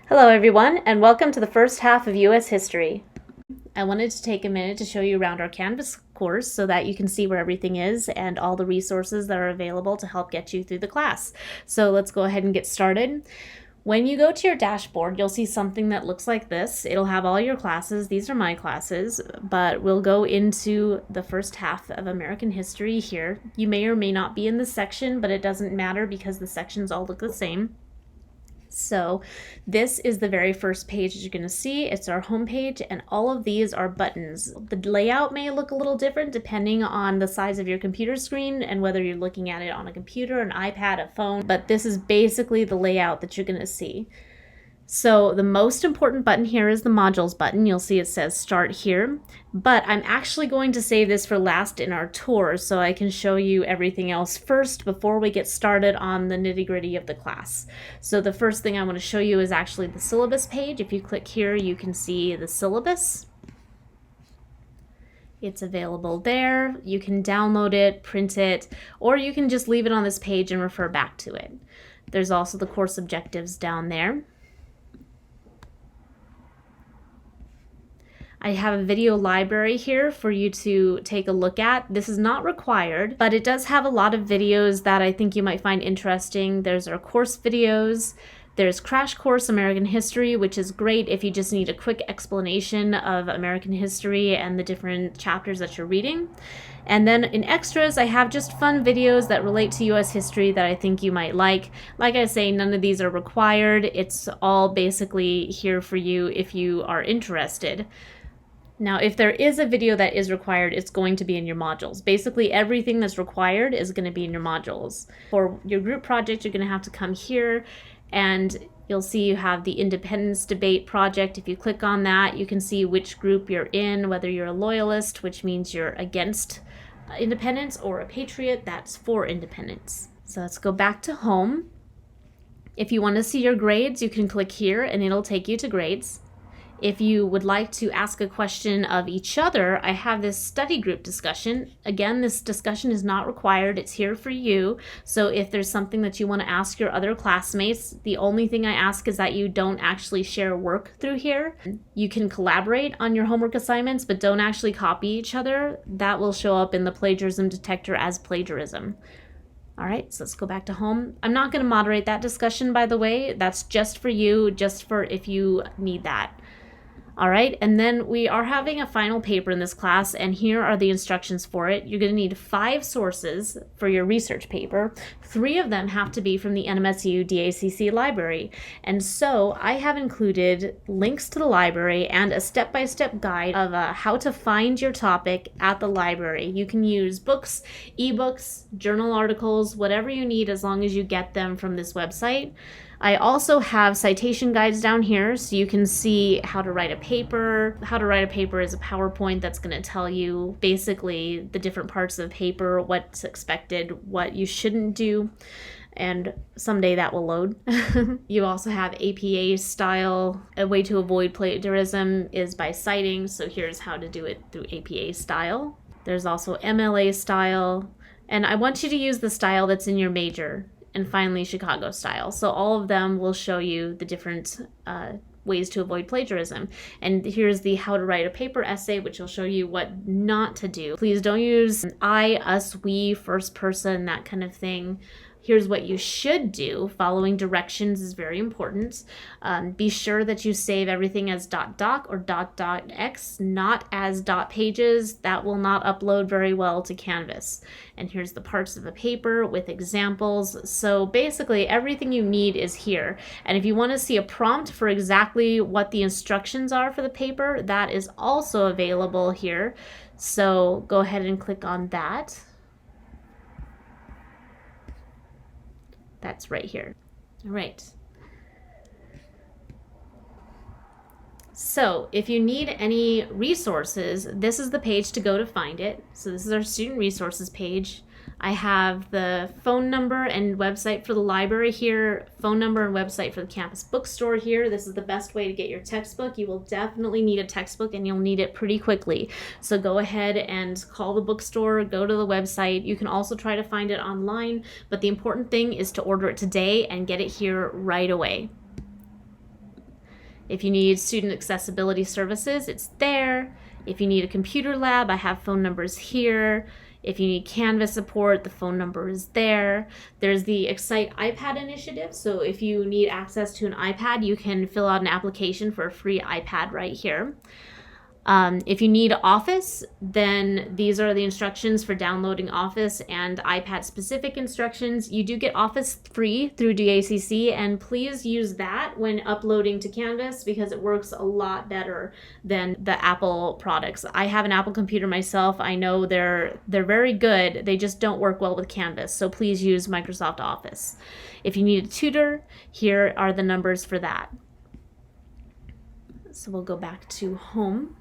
Hello everyone, and welcome to the first half of U.S. history. I wanted to take a minute to show you around our Canvas course so that you can see where everything is and all the resources that are available to help get you through the class. So let's go ahead and get started. When you go to your dashboard, you'll see something that looks like this. It'll have all your classes. These are my classes, but we'll go into the first half of American history here. You may or may not be in this section, but it doesn't matter because the sections all look the same. So this is the very first page that you're going to see. It's our home page, and all of these are buttons. The layout may look a little different depending on the size of your computer screen and whether you're looking at it on a computer, an iPad, a phone, but this is basically the layout that you're going to see. So the most important button here is the modules button. You'll see it says start here, but I'm actually going to save this for last in our tour so I can show you everything else first before we get started on the nitty-gritty of the class. So the first thing I want to show you is actually the syllabus page. If you click here, you can see the syllabus. It's available there. You can download it, print it, or you can just leave it on this page and refer back to it. There's also the course objectives down there. I have a video library here for you to take a look at. This is not required, but it does have a lot of videos that I think you might find interesting. There's our course videos. There's Crash Course American History, which is great if you just need a quick explanation of American history and the different chapters that you're reading. And then in extras, I have just fun videos that relate to U.S. history that I think you might like. Like I say, none of these are required. It's all basically here for you if you are interested. Now, if there is a video that is required, it's going to be in your modules. Basically, everything that's required is going to be in your modules. For your group project, you're going to have to come here, and you'll see you have the Independence Debate project. If you click on that, you can see which group you're in, whether you're a loyalist, which means you're against independence, or a patriot, that's for independence. So let's go back to home. If you want to see your grades, you can click here, and it'll take you to grades. If you would like to ask a question of each other, I have this study group discussion. Again, this discussion is not required. It's here for you. So if there's something that you want to ask your other classmates, the only thing I ask is that you don't actually share work through here. You can collaborate on your homework assignments, but don't actually copy each other. That will show up in the plagiarism detector as plagiarism. All right, so let's go back to home. I'm not going to moderate that discussion, by the way. That's just for you, just for if you need that. All right, and then we are having a final paper in this class, and here are the instructions for it. You're going to need 5 sources for your research paper. 3 of them have to be from the NMSU DACC library. And so I have included links to the library and a step-by-step guide of how to find your topic at the library. You can use books, ebooks, journal articles, whatever you need as long as you get them from this website. I also have citation guides down here so you can see how to write a paper. How to write a paper is a PowerPoint that's going to tell you basically the different parts of the paper, what's expected, what you shouldn't do, and someday that will load. You also have APA style. A way to avoid plagiarism is by citing, so here's how to do it through APA style. There's also MLA style, and I want you to use the style that's in your major. And finally, Chicago style. So all of them will show you the different ways to avoid plagiarism. And here's the how to write a paper essay, which will show you what not to do. Please don't use I, us, we, first person, that kind of thing. Here's what you should do. Following directions is very important. Be sure that you save everything as .doc or .docx, not as .pages. That will not upload very well to Canvas. And here's the parts of a paper with examples. So basically everything you need is here. And if you want to see a prompt for exactly what the instructions are for the paper, that is also available here. So go ahead and click on that. That's right here. All right. So if you need any resources, this is the page to go to find it. So this is our student resources page. I have the phone number and website for the library here, phone number and website for the campus bookstore here. This is the best way to get your textbook. You will definitely need a textbook, and you'll need it pretty quickly. So go ahead and call the bookstore, go to the website. You can also try to find it online, but the important thing is to order it today and get it here right away. If you need student accessibility services, it's there. If you need a computer lab, I have phone numbers here. If you need Canvas support, the phone number is there. There's the Excite iPad initiative. So if you need access to an iPad, you can fill out an application for a free iPad right here. If you need Office, then these are the instructions for downloading Office and iPad-specific instructions. You do get Office free through DACC, and please use that when uploading to Canvas because it works a lot better than the Apple products. I have an Apple computer myself. I know they're very good. They just don't work well with Canvas, so please use Microsoft Office. If you need a tutor, here are the numbers for that. So we'll go back to home.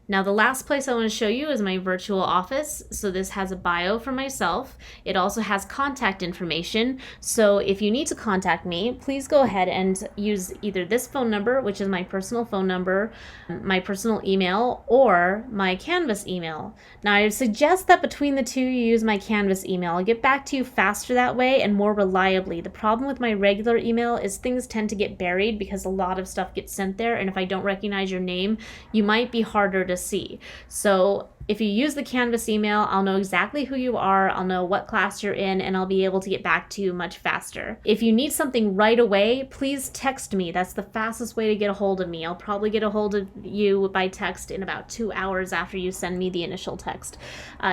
Now the last place I want to show you is my virtual office. So this has a bio for myself. It also has contact information. So if you need to contact me, please go ahead and use either this phone number, which is my personal phone number, my personal email, or my Canvas email. Now I would suggest that between the two you use my Canvas email. I'll get back to you faster that way and more reliably. The problem with my regular email is things tend to get buried because a lot of stuff gets sent there, and if I don't recognize your name, you might be harder to see. So if you use the Canvas email, I'll know exactly who you are, I'll know what class you're in, and I'll be able to get back to you much faster. If you need something right away, please text me. That's the fastest way to get a hold of me. I'll probably get a hold of you by text in about 2 hours after you send me the initial text.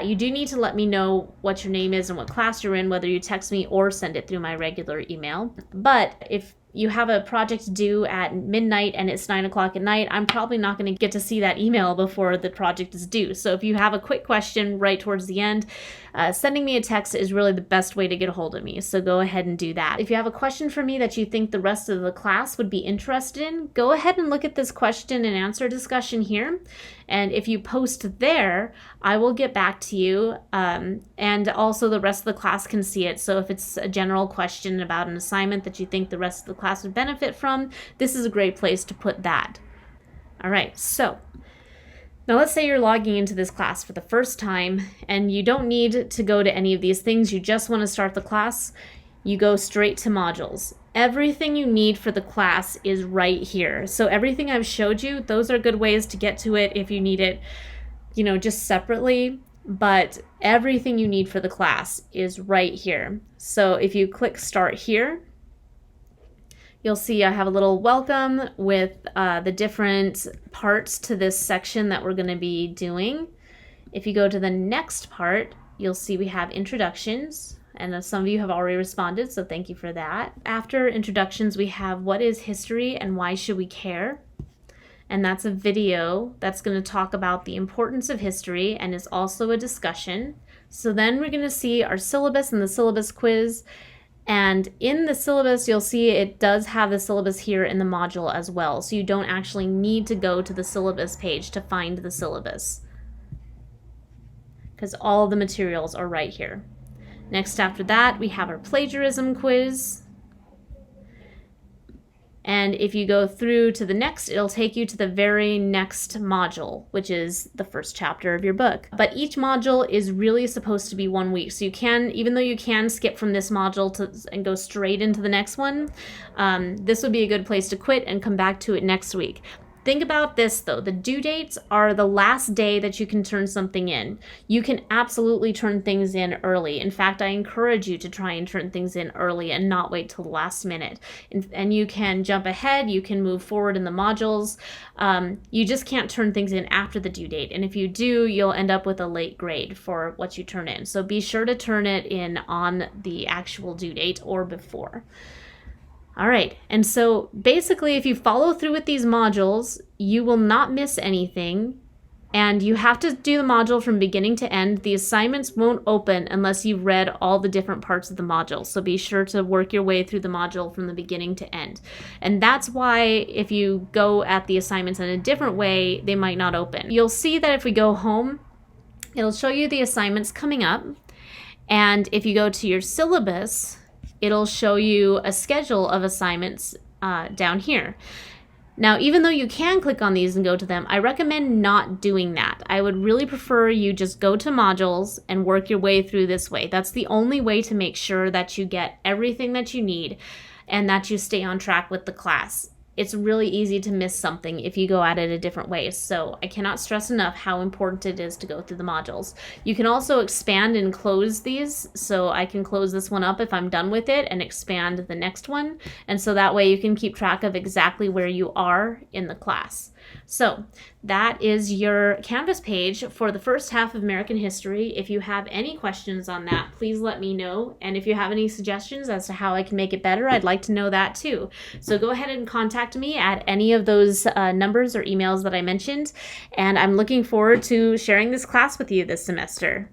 You do need to let me know what your name is and what class you're in, whether you text me or send it through my regular email. But if you have a project due at midnight and it's 9 o'clock at night, I'm probably not going to get to see that email before the project is due. So if you have a quick question right towards the end, sending me a text is really the best way to get a hold of me. So go ahead and do that. If you have a question for me that you think the rest of the class would be interested in, go ahead and look at this question and answer discussion here. And if you post there, I will get back to you, and also the rest of the class can see it. So if it's a general question about an assignment that you think the rest of the class would benefit from, this is a great place to put that. All right, so now let's say you're logging into this class for the first time and you don't need to go to any of these things. You just want to start the class. You go straight to modules. Everything you need for the class is right here. So everything I've showed you, those are good ways to get to it if you need it, just separately. But everything you need for the class is right here. So if you click Start here, you'll see I have a little welcome with the different parts to this section that we're going to be doing. If you go to the next part, you'll see we have introductions. And some of you have already responded, so thank you for that. After introductions, we have what is history and why should we care? And that's a video that's going to talk about the importance of history and is also a discussion. So then we're going to see our syllabus and the syllabus quiz. And in the syllabus, you'll see it does have the syllabus here in the module as well. So you don't actually need to go to the syllabus page to find the syllabus, because all the materials are right here. Next after that, we have our plagiarism quiz. And if you go through to the next, it'll take you to the very next module, which is the first chapter of your book. But each module is really supposed to be 1 week. So you can, even though you can skip from this module and go straight into the next one, this would be a good place to quit and come back to it next week. Think about this though, the due dates are the last day that you can turn something in. You can absolutely turn things in early. In fact, I encourage you to try and turn things in early and not wait till the last minute. And you can jump ahead, you can move forward in the modules. You just can't turn things in after the due date. And if you do, you'll end up with a late grade for what you turn in. So be sure to turn it in on the actual due date or before. All right, and so basically if you follow through with these modules, you will not miss anything, and you have to do the module from beginning to end. The assignments won't open unless you've read all the different parts of the module, so be sure to work your way through the module from the beginning to end. And that's why if you go at the assignments in a different way, they might not open. You'll see that if we go home, it'll show you the assignments coming up, and if you go to your syllabus, it'll show you a schedule of assignments down here. Now, even though you can click on these and go to them, I recommend not doing that. I would really prefer you just go to modules and work your way through this way. That's the only way to make sure that you get everything that you need. and that you stay on track with the class. It's really easy to miss something if you go at it a different way. So I cannot stress enough how important it is to go through the modules. You can also expand and close these. So I can close this one up if I'm done with it and expand the next one. And so that way you can keep track of exactly where you are in the class. So that is your Canvas page for the first half of American history. If you have any questions on that, please let me know. And if you have any suggestions as to how I can make it better, I'd like to know that too. So go ahead and contact me at any of those numbers or emails that I mentioned. And I'm looking forward to sharing this class with you this semester.